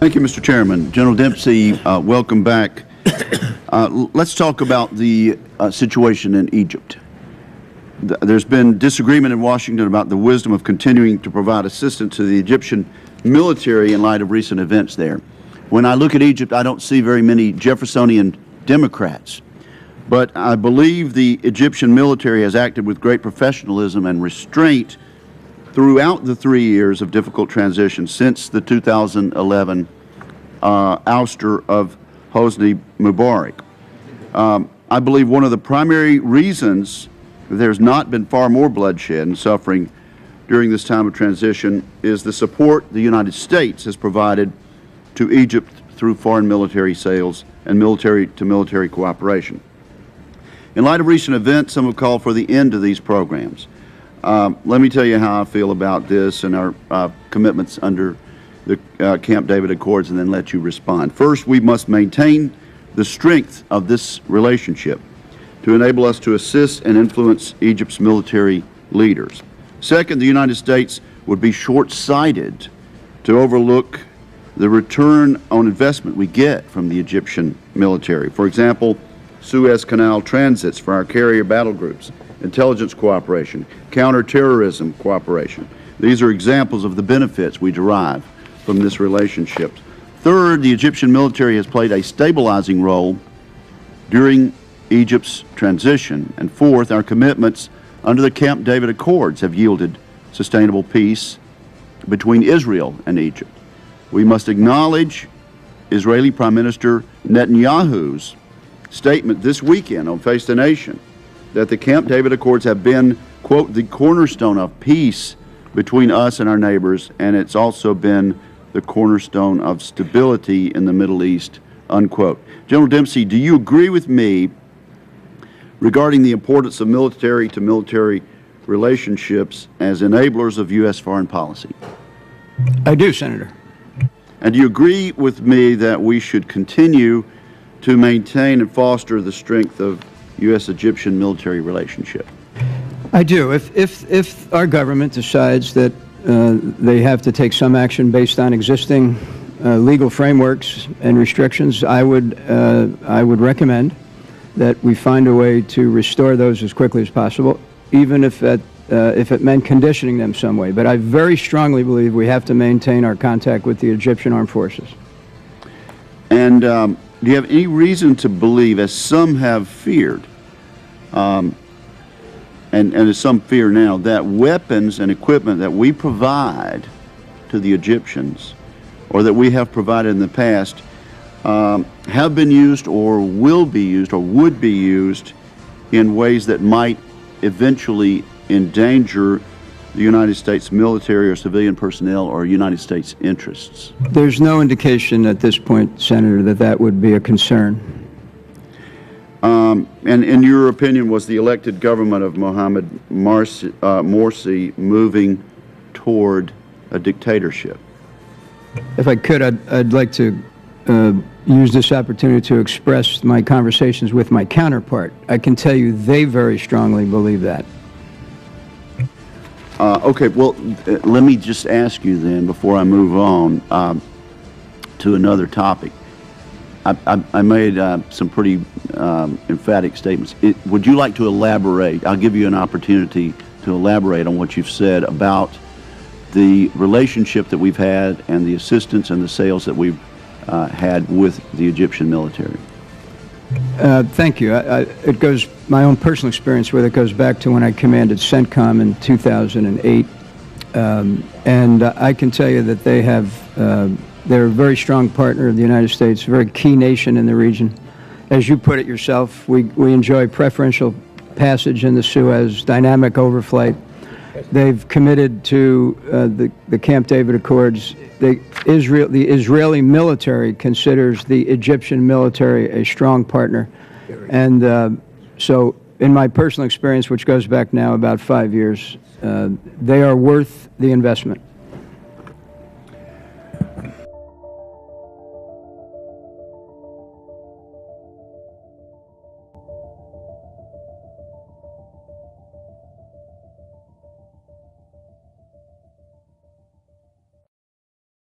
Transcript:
Thank you, Mr. Chairman. General Dempsey, welcome back. Let's talk about the situation in Egypt. There's been disagreement in Washington about the wisdom of continuing to provide assistance to the Egyptian military in light of recent events there. When I look at Egypt, I don't see very many Jeffersonian Democrats, but I believe the Egyptian military has acted with great professionalism and restraint throughout the 3 years of difficult transition since the 2011 ouster of Hosni Mubarak. I believe one of the primary reasons there's not been far more bloodshed and suffering during this time of transition is the support the United States has provided to Egypt through foreign military sales and military-to-military cooperation. In light of recent events, some have called for the end of these programs. Let me tell you how I feel about this and our commitments under the Camp David Accords, and then let you respond. First, we must maintain the strength of this relationship to enable us to assist and influence Egypt's military leaders. Second, the United States would be short-sighted to overlook the return on investment we get from the Egyptian military. For example, Suez Canal transits for our carrier battle groups, intelligence cooperation, counterterrorism cooperation. These are examples of the benefits we derive from this relationship. Third, the Egyptian military has played a stabilizing role during Egypt's transition. And fourth, our commitments under the Camp David Accords have yielded sustainable peace between Israel and Egypt. We must acknowledge Israeli Prime Minister Netanyahu's statement this weekend on Face the Nation that the Camp David Accords have been, quote, the cornerstone of peace between us and our neighbors, and it's also been the cornerstone of stability in the Middle East, unquote. General Dempsey, do you agree with me regarding the importance of military-to-military relationships as enablers of U.S. foreign policy? I do, Senator. And do you agree with me that we should continue to maintain and foster the strength of U.S.-Egyptian military relationship? I do. If our government decides that they have to take some action based on existing legal frameworks and restrictions, I would recommend that we find a way to restore those as quickly as possible, even if it meant conditioning them some way. But I very strongly believe we have to maintain our contact with the Egyptian Armed Forces. And do you have any reason to believe, as some have feared, and as some fear now, that weapons and equipment that we provide to the Egyptians, or that we have provided in the past, have been used or will be used or would be used in ways that might eventually endanger the United States military or civilian personnel or United States interests? There's no indication at this point, Senator, that that would be a concern. And in your opinion, was the elected government of Mohamed Morsi moving toward a dictatorship? If I could, I'd like to use this opportunity to express my conversations with my counterpart. I can tell you they very strongly believe that. Okay, well, let me just ask you then, before I move on to another topic. I made some pretty emphatic statements. Would you like to elaborate? I'll give you an opportunity to elaborate on what you've said about the relationship that we've had and the assistance and the sales that we've had with the Egyptian military. Thank you. It goes, my own personal experience with it goes back to when I commanded CENTCOM in 2008. And I can tell you that they have, they're a very strong partner of the United States, a very key nation in the region. As you put it yourself, we enjoy preferential passage in the Suez, dynamic overflight. They've committed to the Camp David Accords. The Israeli military considers the Egyptian military a strong partner. And so in my personal experience, which goes back now about 5 years, they are worth the investment.